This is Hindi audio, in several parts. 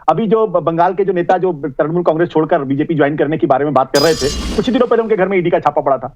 अभी जो बंगाल के जो नेता जो तृणमूल कांग्रेस छोड़कर बीजेपी ज्वाइन करने के बारे में बात कर रहे थे, कुछ ही दिनों पहले उनके घर में ईडी का छापा पड़ा था।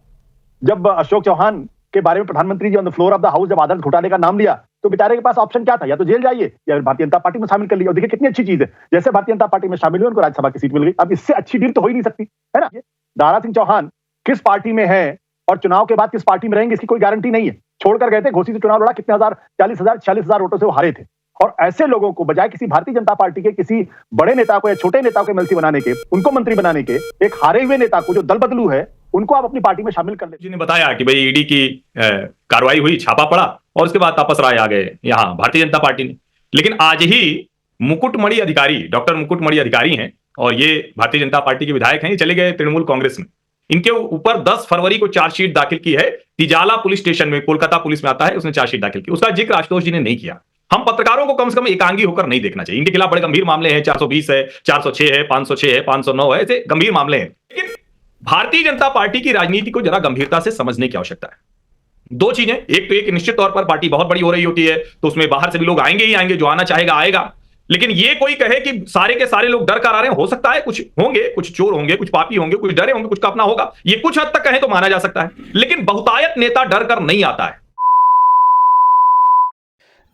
जब अशोक चौहान के बारे में प्रधानमंत्री ji on the floor of the house जब आदर्श घोटाले का नाम लिया, तो बेचारे के पास ऑप्शन क्या था, या तो जेल जाइए या भारतीय जनता पार्टी में शामिल कर लिया। और देखिए कितनी अच्छी चीज है, जैसे भारतीय जनता पार्टी में शामिल हुए उनको राज्यसभा की सीट मिल गई। अब इससे अच्छी डील तो हो ही नहीं सकती, है ना। दारा सिंह चौहान किस पार्टी में है और चुनाव के बाद किस पार्टी में रहेंगे इसकी कोई गारंटी नहीं है। छोड़कर गए थे, घोसी से चुनाव लड़ा, कितने हजार, 40,000 46,000 वोटों से वो हारे थे। और ऐसे लोगों को बजाय किसी भारतीय जनता पार्टी के किसी बड़े नेता को या छोटे नेता को एमएलसी बनाने के, उनको मंत्री बनाने के, एक हारे हुए नेता को जो दल बदलू है उनको आप अपनी पार्टी में शामिल कर लें। जी ने बताया कि भाई ईडी की कार्रवाई हुई, छापा पड़ा और उसके बाद तापस राय आ गए यहाँ भारतीय जनता पार्टी ने। लेकिन आज ही मुकुटमणि अधिकारी, डॉक्टर मुकुटमणि अधिकारी हैं और ये भारतीय जनता पार्टी के विधायक हैं, ये चले गए तृणमूल कांग्रेस में। इनके ऊपर 10 फरवरी को चार्जशीट दाखिल की है, तिजाला पुलिस स्टेशन में, कोलकाता पुलिस में आता है, उसने चार्जशीट दाखिल की। उसका जिक्र आशुतोष जी ने नहीं किया। हम पत्रकारों को कम से कम एकांगी होकर नहीं देखना चाहिए। इनके खिलाफ बड़े गंभीर मामले हैं, 420 है, 406 है, 506 है, 509 है, ऐसे गंभीर मामले हैं। लेकिन भारतीय जनता पार्टी की राजनीति को जरा गंभीरता से समझने की आवश्यकता है। दो चीजें, एक तो एक निश्चित तौर पर पार्टी बहुत बड़ी हो रही होती है तो उसमें बाहर से भी लोग आएंगे ही आएंगे, जो आना चाहेगा आएगा। लेकिन ये कोई कहे कि सारे के सारे लोग डर कर आ रहे हैं, हो सकता है कुछ होंगे, कुछ चोर होंगे, कुछ पापी होंगे, कुछ डरे होंगे, कुछ का अपना होगा, ये कुछ हद तक कहें तो माना जा सकता है। लेकिन बहुतायत नेता डर कर नहीं आता है।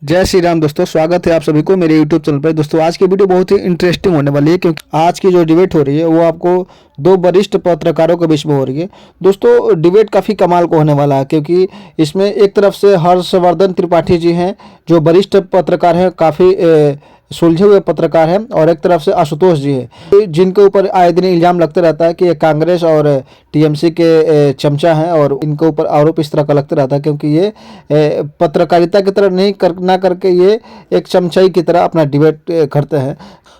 जय श्री राम दोस्तों, स्वागत है आप सभी को मेरे YouTube चैनल पर। दोस्तों आज की वीडियो बहुत ही इंटरेस्टिंग होने वाली है, क्योंकि आज की जो डिबेट हो रही है वो आपको दो वरिष्ठ पत्रकारों के बीच में हो रही है। दोस्तों डिबेट काफ़ी कमाल को होने वाला है, क्योंकि इसमें एक तरफ से हर्षवर्धन त्रिपाठी जी हैं जो वरिष्ठ पत्रकार हैं, काफ़ी सुलझे हुए पत्रकार हैं, और एक तरफ से आशुतोष जी हैं जिनके ऊपर आए दिन इल्ज़ाम लगते रहता है कि ये कांग्रेस और टीएमसी के चमचा हैं, और इनके ऊपर आरोप इस तरह का लगता रहता है क्योंकि ये पत्रकारिता की तरह नहीं ना करके ये एक चमचाई की तरह अपना डिबेट करते हैं।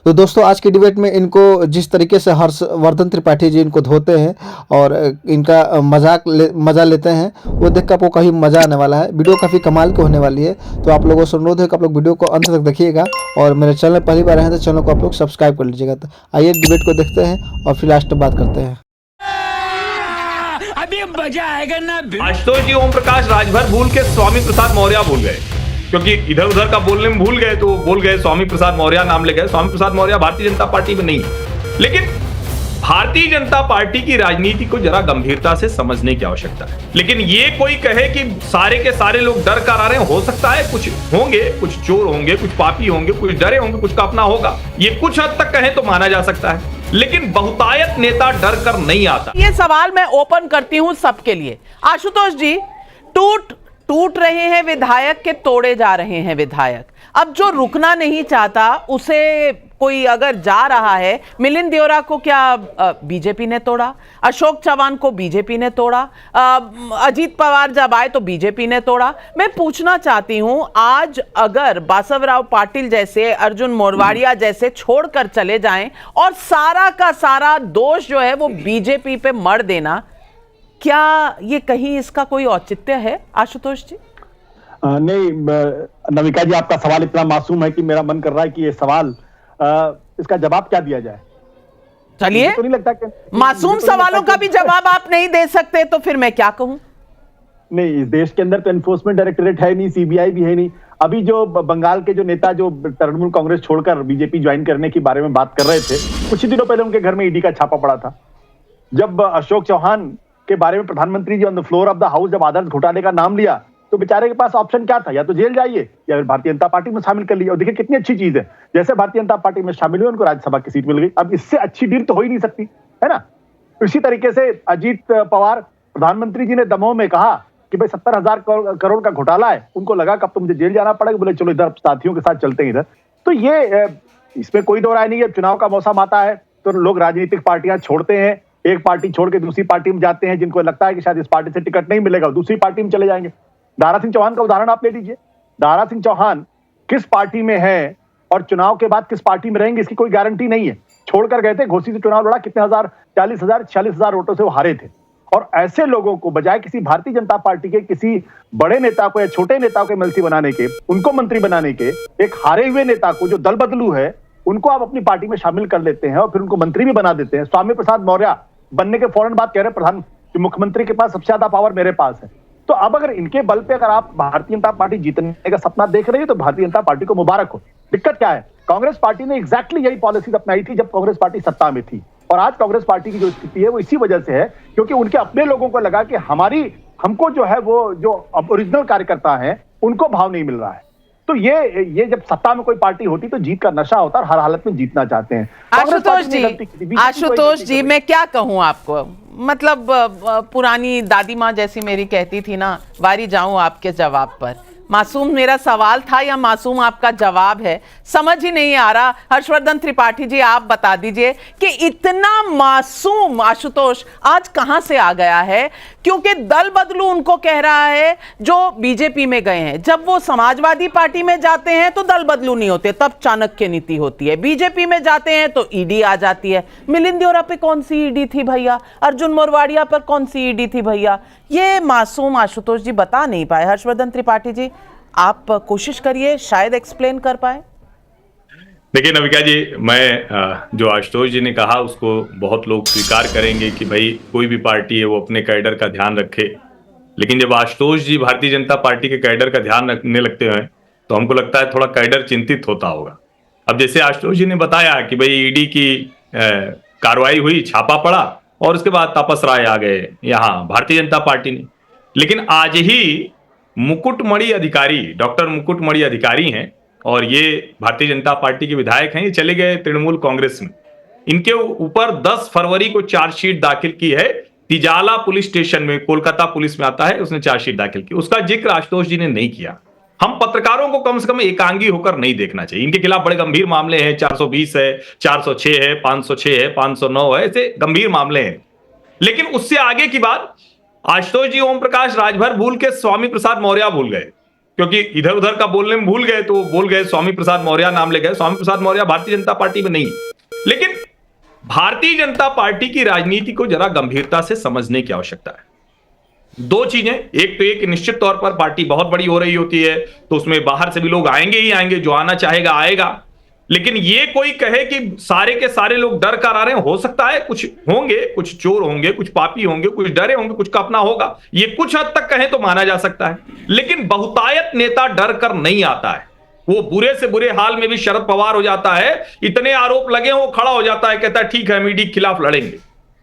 तो दोस्तों आज की डिबेट में इनको जिस तरीके से हर्षवर्धन त्रिपाठी जी इनको धोते हैं और इनका मजा लेते हैं, वो देख कर आपको काफ़ी मज़ा आने वाला है। वीडियो काफ़ी कमाल की होने वाली है, तो आप लोगों से अनुरोध है कि आप लोग वीडियो को अंत तक देखिएगा, और मेरे चैनल पहली बार हैं तो चैनल को आप लोग सब्सक्राइब कर लीजिएगा। तो आइए डिबेट को देखते हैं और फिर लास्ट में बात करते हैं। अभी मजा आएगा ना। आशुतोष जी ओम प्रकाश राजभर भूल के स्वामी प्रसाद मौर्य भूल गए, क्योंकि इधर उधर का बोलने में भूल गए तो बोल गए स्वामी प्रसाद मौर्य नाम ले गए। स्वामी प्रसाद मौर्य भारतीय जनता पार्टी में नहीं है। लेकिन भारतीय जनता पार्टी की राजनीति को जरा गंभीरता से समझने की आवश्यकता है। लेकिन ये कोई कहे कि सारे के सारे लोग डर कर आ रहे हैं, हो सकता है कुछ होंगे, कुछ चोर होंगे, कुछ पापी होंगे, कुछ डरे होंगे, कुछ का अपना होगा, ये कुछ हद तक कहें तो माना जा सकता है। लेकिन बहुतायत नेता डर कर नहीं आता। ये सवाल मैं ओपन करती हूं सबके लिए। आशुतोष जी, टूट रहे हैं विधायक के तोड़े जा रहे हैं विधायक। अब जो रुकना नहीं चाहता उसे कोई अगर जा रहा है, मिलिंद देओरा को क्या बीजेपी ने तोड़ा, अशोक चौहान को बीजेपी ने तोड़ा, अजीत पवार जब आए तो बीजेपी ने तोड़ा। मैं पूछना चाहती हूं, आज अगर बासवराव पाटिल जैसे, अर्जुन मोरवाड़िया जैसे छोड़कर चले जाएं और सारा का सारा दोष जो है वो बीजेपी पे मढ़ देना, क्या ये कहीं इसका कोई औचित्य है आशुतोष जी? नहीं नविका जी, आपका सवाल इतना मासूम है कि मेरा मन कर रहा है कि ये सवाल इसका जवाब क्या दिया जाए। चलिए, तो नहीं लगता कि मासूम सवालों का भी जवाब आप नहीं दे सकते तो फिर मैं क्या कहूं? नहीं, इस देश के अंदर तो एनफोर्समेंट डायरेक्टरेट है नहीं, सीबीआई भी है नहीं। अभी जो बंगाल के जो नेता जो तृणमूल कांग्रेस छोड़कर बीजेपी ज्वाइन करने के बारे में बात कर रहे थे, कुछ ही दिनों पहले उनके घर में ईडी का छापा पड़ा था। जब अशोक चौहान के बारे में प्रधानमंत्री ji on the floor of the house जब आदर्श घोटाले का नाम लिया, तो बेचारे के पास ऑप्शन क्या था, या तो जेल जाइए या भारतीय जनता पार्टी में शामिल कर लिया। और देखिए कितनी अच्छी चीज है, जैसे भारतीय जनता पार्टी में शामिल हुए उनको राज्यसभा की सीट मिल गई। अब इससे अच्छी डील तो हो ही नहीं सकती, है ना। इसी तरीके से अजीत पवार, प्रधानमंत्री जी ने दमोह में कहा कि भाई 70,000 करोड़ का घोटाला है, उनको लगा कि अब तो मुझे जेल जाना पड़ेगा, बोले चलो इधर साथियों के साथ चलते हैं इधर। तो ये इसमें कोई दो राय नहीं है। चुनाव का मौसम आता है तो लोग राजनीतिक पार्टियां छोड़ते हैं, एक पार्टी छोड़ के दूसरी पार्टी में जाते हैं, जिनको लगता है कि शायद इस पार्टी से टिकट नहीं मिलेगा, दूसरी पार्टी में चले जाएंगे। दारा सिंह चौहान का उदाहरण आप ले लीजिए। दारा सिंह चौहान किस पार्टी में है और चुनाव के बाद किस पार्टी में रहेंगे इसकी कोई गारंटी नहीं है। छोड़कर गए थे, घोसी से चुनाव लड़ा, कितने हजार, 40,000 46,000 वोटों से वो हारे थे। और ऐसे लोगों को बजाय किसी भारतीय जनता पार्टी के किसी बड़े नेता को या छोटे नेता को एमएलसी बनाने के, उनको मंत्री बनाने के, एक हारे हुए नेता को जो दल बदलू है उनको आप अपनी पार्टी में शामिल कर लेते हैं और फिर उनको मंत्री भी बना देते हैं। स्वामी प्रसाद मौर्य बनने के फौरन बाद कह रहे प्रधान मुख्यमंत्री के पास सबसे ज्यादा पावर मेरे पास है। तो अब अगर इनके बल पे अगर आप भारतीय जनता पार्टी जीतने का सपना देख रही है तो भारतीय जनता पार्टी को मुबारक हो। दिक्कत क्या है, कांग्रेस पार्टी ने एग्जैक्टली यही पॉलिसी अपनाई थी जब कांग्रेस पार्टी सत्ता में थी। और आज कांग्रेस पार्टी की जो स्थिति है वो इसी वजह से है क्योंकि उनके अपने लोगों को लगा कि हमको जो है वो जो ओरिजिनल कार्यकर्ता है उनको भाव नहीं मिल रहा है। तो ये जब सत्ता में कोई पार्टी होती तो जीत का नशा होता और हर हालत में जीतना चाहते हैं। आशुतोष जी मैं क्या कहूं आपको, मतलब पुरानी दादी माँ जैसी मेरी कहती थी ना, वारी जाऊं आपके जवाब पर। मासूम मेरा सवाल था या मासूम आपका जवाब है, समझ ही नहीं आ रहा। हर्षवर्धन त्रिपाठी जी आप बता दीजिए कि इतना मासूम आशुतोष आज कहां से आ गया है, क्योंकि दल बदलू उनको कह रहा है जो बीजेपी में गए हैं। जब वो समाजवादी पार्टी में जाते हैं तो दल बदलू नहीं होते, तब चाणक्य नीति होती है। बीजेपी में जाते हैं तो ईडी आ जाती है। मिलिंद देओरा पे कौन सी ईडी थी भैया, अर्जुन मोरवाडिया पर कौन सी ईडी थी भैया, ये मासूम आशुतोष जी बता नहीं पाए। हर्षवर्धन त्रिपाठी जी आप कोशिश करिए, शायद एक्सप्लेन कर पाए। देखिए नविका जी, मैं जो आशुतोष जी ने कहा उसको बहुत लोग स्वीकार करेंगे कि भाई कोई भी पार्टी है वो अपने कैडर का ध्यान रखे, लेकिन जब आशुतोष जी भारतीय जनता पार्टी के कैडर का ध्यान रखने लगते हैं तो हमको लगता है थोड़ा कैडर चिंतित होता होगा। अब जैसे आशुतोष जी ने बताया कि भाई ईडी की कार्रवाई हुई, छापा पड़ा और उसके बाद तापस राय आ गए यहाँ भारतीय जनता पार्टी ने, लेकिन आज ही मुकुटमणि अधिकारी, डॉक्टर मुकुटमणि अधिकारी हैं और ये भारतीय जनता पार्टी के विधायक हैं, ये चले गए तृणमूल कांग्रेस में। इनके ऊपर 10 फरवरी को चार्जशीट दाखिल की है, तिजाला पुलिस स्टेशन में, कोलकाता पुलिस में आता है, उसने चार्जशीट दाखिल की। उसका जिक्र आशुतोष जी ने नहीं किया। हम पत्रकारों को कम से कम एकांगी होकर नहीं देखना चाहिए। इनके खिलाफ बड़े गंभीर मामले हैं, 420 है, 406 है, 506 है, 509 है, ऐसे गंभीर मामले हैं। लेकिन उससे आगे की बात आशुतोष जी ओम प्रकाश राजभर भूल के स्वामी प्रसाद मौर्य भूल गए, क्योंकि इधर उधर का बोलने में भूल गए तो बोल गए स्वामी प्रसाद मौर्य नाम ले गए। स्वामी प्रसाद मौर्य भारतीय जनता पार्टी में नहीं। लेकिन भारतीय जनता पार्टी की राजनीति को जरा गंभीरता से समझने की आवश्यकता है। दो चीजें, एक तो एक निश्चित तौर पर पार्टी बहुत बड़ी हो रही होती है तो उसमें बाहर से भी लोग आएंगे ही आएंगे, जो आना चाहेगा आएगा। लेकिन ये कोई कहे कि सारे के सारे लोग डर कर आ रहे हैं, हो सकता है कुछ होंगे, कुछ चोर होंगे, कुछ पापी होंगे, कुछ डरे होंगे, कुछ का अपना होगा, ये कुछ हद तक कहें तो माना जा सकता है। लेकिन बहुतायत नेता डर कर नहीं आता है। वो बुरे से बुरे हाल में भी शरद पवार हो जाता है, इतने आरोप लगे हो खड़ा हो जाता है, कहता है ठीक है हम ईडी के खिलाफ लड़ेंगे,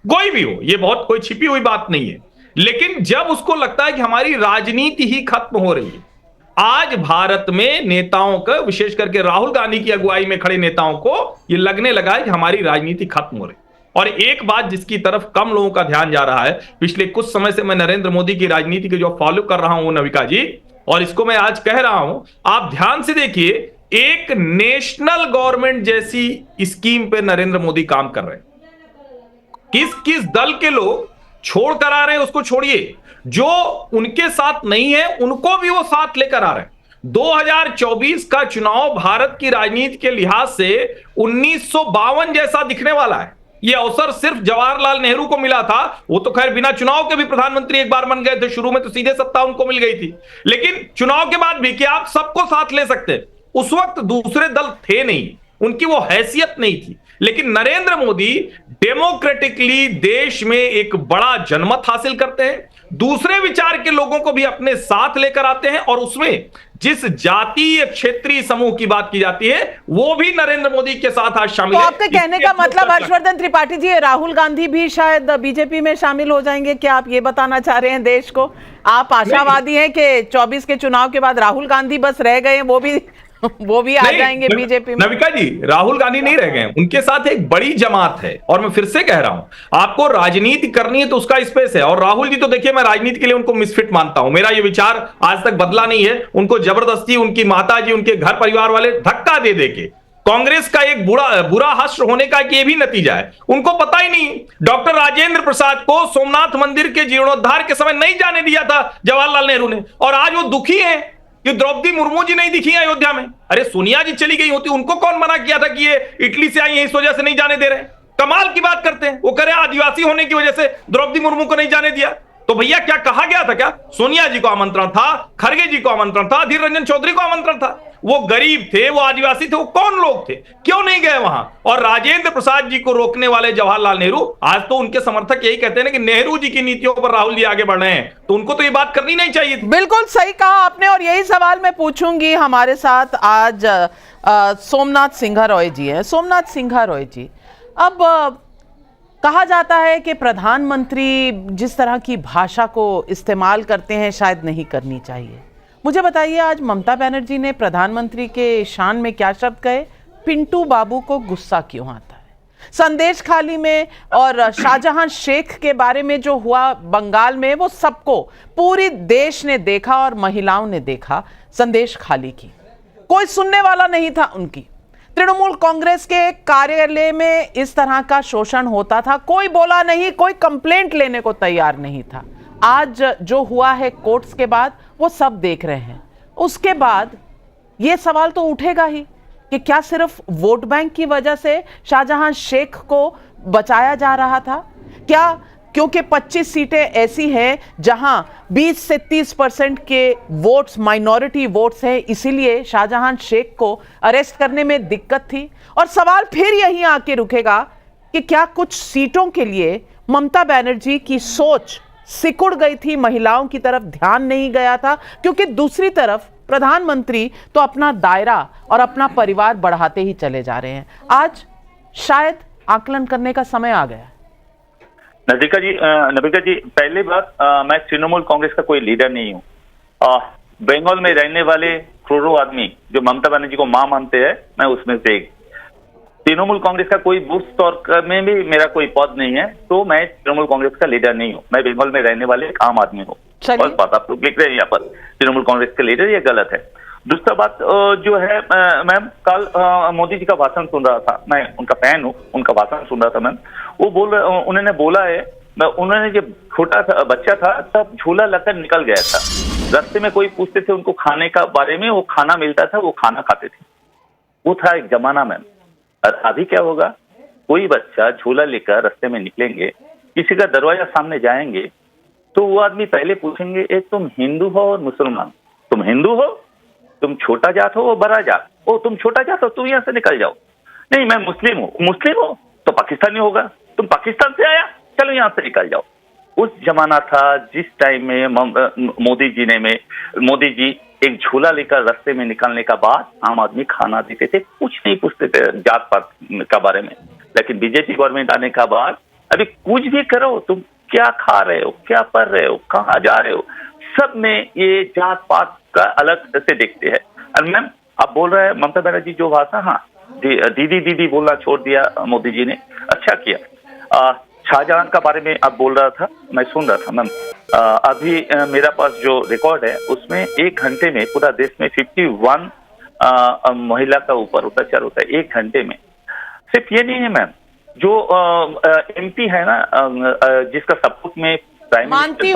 कोई भी हो, ये बहुत कोई छिपी हुई बात नहीं है। लेकिन जब उसको लगता है कि हमारी राजनीति ही खत्म हो रही है, आज भारत में नेताओं का, विशेष करके राहुल गांधी की अगुवाई में खड़े नेताओं को ये लगने लगा है कि हमारी राजनीति खत्म हो रही। और एक बात जिसकी तरफ कम लोगों का ध्यान जा रहा है, पिछले कुछ समय से मैं नरेंद्र मोदी की राजनीति को जो फॉलो कर रहा हूं नविका जी, और इसको मैं आज कह रहा हूं, आप ध्यान से देखिए, एक नेशनल गवर्नमेंट जैसी स्कीम पे नरेंद्र मोदी काम कर रहे हैं। किस किस दल के लोग छोड़ कर आ रहे हैं उसको छोड़िए, जो उनके साथ नहीं है उनको भी वो साथ लेकर आ रहे हैं। 2024 का चुनाव भारत की राजनीति के लिहाज से 1952 जैसा दिखने वाला है। ये अवसर सिर्फ जवाहरलाल नेहरू को मिला था, वो तो खैर बिना चुनाव के भी प्रधानमंत्री एक बार बन गए थे, शुरू में तो सीधे सत्ता उनको मिल गई थी, लेकिन चुनाव के बाद भी कि आप सबको साथ ले सकते हैं। उस वक्त दूसरे दल थे नहीं, उनकी वो हैसियत नहीं थी। लेकिन नरेंद्र मोदी डेमोक्रेटिकली देश में एक बड़ा जनमत हासिल करते हैं, दूसरे विचार के लोगों को भी अपने साथ लेकर आते हैं, और उसमें जिस जातीय क्षेत्रीय समूह की बात की जाती है वो भी नरेंद्र मोदी के साथ आज शामिल है। तो आपके कहने का मतलब हर्षवर्धन त्रिपाठी जी, राहुल गांधी भी शायद बीजेपी में शामिल हो जाएंगे, क्या आप ये बताना चाह रहे हैं देश को? आप आशावादी हैं कि 24 के चुनाव के बाद राहुल गांधी बस रह गए, वो भी आ जाएंगे बीजेपी में? नविका जी, राहुल गांधी नहीं रह गए, उनके साथ एक बड़ी जमात है। और मैं फिर से कह रहा हूं, आपको राजनीति करनी है तो उसका स्पेस है। और राहुल जी तो देखिए, मैं राजनीति के लिए उनको मिसफिट मानता हूं, मेरा ये विचार आज तक बदला नहीं है। उनको जबरदस्ती उनकी माता जी, उनके घर परिवार वाले धक्का दे के कांग्रेस का एक बुरा हश्र होने का ये भी नतीजा है। उनको पता ही नहीं, डॉक्टर राजेंद्र प्रसाद को सोमनाथ मंदिर के जीर्णोद्धार के समय नहीं जाने दिया था जवाहरलाल नेहरू ने, और आज वो दुखी है कि द्रौपदी मुर्मू जी नहीं दिखी अयोध्या में। अरे सोनिया जी चली गई होती, उनको कौन मना किया था कि ये इटली से आई है इस वजह से नहीं जाने दे रहे? कमाल की बात करते हैं, वो करें आदिवासी होने की वजह से द्रौपदी मुर्मू को नहीं जाने दिया। तो भैया क्या कहा गया था? क्या सोनिया जी को आमंत्रण था, खड़गे जी को आमंत्रण था, अधीर रंजन चौधरी को आमंत्रण था? वो गरीब थे, वो आदिवासी थे, वो कौन लोग थे? क्यों नहीं गए वहां? और राजेंद्र प्रसाद जी को रोकने वाले जवाहरलाल नेहरू, आज तो उनके समर्थक यही कहते हैं ना कि नेहरू जी की नीतियों पर राहुल जी आगे बढ़ रहे हैं, तो उनको तो ये बात करनी नहीं चाहिए थी। बिल्कुल सही कहा आपने, और यही सवाल मैं पूछूंगी। हमारे साथ आज सोमनाथ सिंघा रॉय जी हैं। सोमनाथ सिंघा रॉय जी, अब कहा जाता है कि प्रधानमंत्री जिस तरह की भाषा को इस्तेमाल करते हैं शायद नहीं करनी चाहिए। मुझे बताइए, आज ममता बनर्जी ने प्रधानमंत्री के शान में क्या शब्द कहे? पिंटू बाबू को गुस्सा क्यों आता है? संदेश खाली में और शाहजहां शेख के बारे में जो हुआ बंगाल में, वो सबको, पूरी देश ने देखा और महिलाओं ने देखा संदेश खाली की। कोई सुनने वाला नहीं था उनकी। तृणमूल कांग्रेस के कार्यालय में इस तरह का शोषण होता था, कोई बोला नहीं, कोई कंप्लेंट लेने को तैयार नहीं था। आज जो हुआ है कोर्ट्स के बाद, वो सब देख रहे हैं। उसके बाद ये सवाल तो उठेगा ही कि क्या सिर्फ वोट बैंक की वजह से शाहजहां शेख को बचाया जा रहा था? क्या क्योंकि 25 सीटें ऐसी हैं जहां 20 से 30% के वोट्स माइनॉरिटी वोट्स हैं, इसीलिए शाहजहां शेख को अरेस्ट करने में दिक्कत थी? और सवाल फिर यहीं आके रुकेगा कि क्या कुछ सीटों के लिए ममता बनर्जी की सोच सिकुड़ गई थी, महिलाओं की तरफ ध्यान नहीं गया था? क्योंकि दूसरी तरफ प्रधानमंत्री तो अपना दायरा और अपना परिवार बढ़ाते ही चले जा रहे हैं। आज शायद आकलन करने का समय आ गया। नबिका जी, पहली बात, मैं तृणमूल कांग्रेस का कोई लीडर नहीं हूँ। बंगाल में रहने वाले करोड़ों आदमी जो ममता बनर्जी को मां मानते हैं, मैं उसमें से एक। तृणमूल कांग्रेस का कोई बूथ स्तर में भी मेरा कोई पद नहीं है, तो मैं तृणमूल कांग्रेस का लीडर नहीं हूँ। मैं बंगाल में रहने वाले एक आम आदमी हूँ। बस बात आप लोग लिख रहे हैं यहाँ पर तृणमूल कांग्रेस के लीडर, ये गलत है। दूसरा बात जो है, मैम, कल मोदी जी का भाषण सुन रहा था, मैं उनका फैन हूँ, उनका भाषण सुन रहा था मैम। वो उन्होंने बोला है, उन्होंने जब छोटा सा बच्चा था तब झूला लेकर निकल गया था, रास्ते में कोई पूछते थे उनको खाने का बारे में, वो खाना मिलता था, वो खाना खाते थे। वो था एक जमाना मैम। और अभी क्या होगा? कोई बच्चा झूला लेकर रास्ते में निकलेंगे, किसी का दरवाजा सामने जाएंगे, तो वो आदमी पहले पूछेंगे, एक तुम हिंदू हो और मुसलमान, तुम हिंदू हो, तुम छोटा जात हो, बड़ा जात, ओ तुम छोटा जात हो, तुम यहाँ से निकल जाओ। नहीं, मैं मुस्लिम हूँ। मुस्लिम हो तो पाकिस्तानी होगा, तुम पाकिस्तान से आया, चलो यहाँ से निकल जाओ। उस जमाना था जिस टाइम में मोदी जी एक झूला लेकर रास्ते में निकलने का बाद आम आदमी खाना देते थे, कुछ नहीं पूछते थे जात पात का बारे में। लेकिन बीजेपी गवर्नमेंट आने का बाद अभी कुछ भी करो, तुम क्या खा रहे हो, क्या पढ़ रहे हो, कहाँ जा रहे हो, सब में ये जात पात का अलग से देखते हैं। और मैम, आप बोल रहे हैं ममता बनर्जी जो भाषा, हाँ, दीदी दीदी बोलना छोड़ दिया मोदी जी ने, अच्छा किया। शाहजहां का बारे में आप बोल रहा था, मैं सुन रहा था मैम। अभी मेरा पास जो रिकॉर्ड है उसमें 1 घंटे में पूरा देश में 51 महिला का ऊपर अत्याचार होता है 1 घंटे में। सिर्फ ये नहीं है मैम, जो एमपी है ना, जिसका सपोर्ट में मानती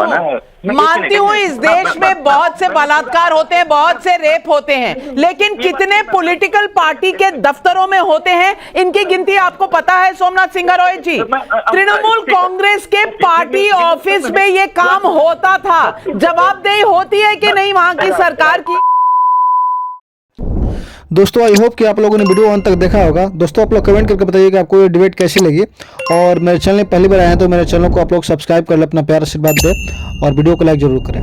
हूँ इस देश में बहुत से बलात्कार होते हैं, बहुत से रेप होते हैं, लेकिन कितने पॉलिटिकल पार्टी के दफ्तरों में होते हैं, इनकी गिनती आपको पता है सोमनाथ सिंघा रॉय जी? तृणमूल कांग्रेस के पार्टी ऑफिस में ये काम होता था। जवाबदेही होती है कि नहीं वहां की सरकार की? दोस्तों, आई होप कि आप लोगों ने वीडियो अंत तक देखा होगा। दोस्तों, आप लोग कमेंट करके बताइए कि आपको ये डिबेट कैसी लगी, और मेरे चैनल में पहली बार आए हैं तो मेरे चैनल को आप लोग सब्सक्राइब कर ले, अपना प्यार आशीर्वाद दें और वीडियो को लाइक जरूर करें।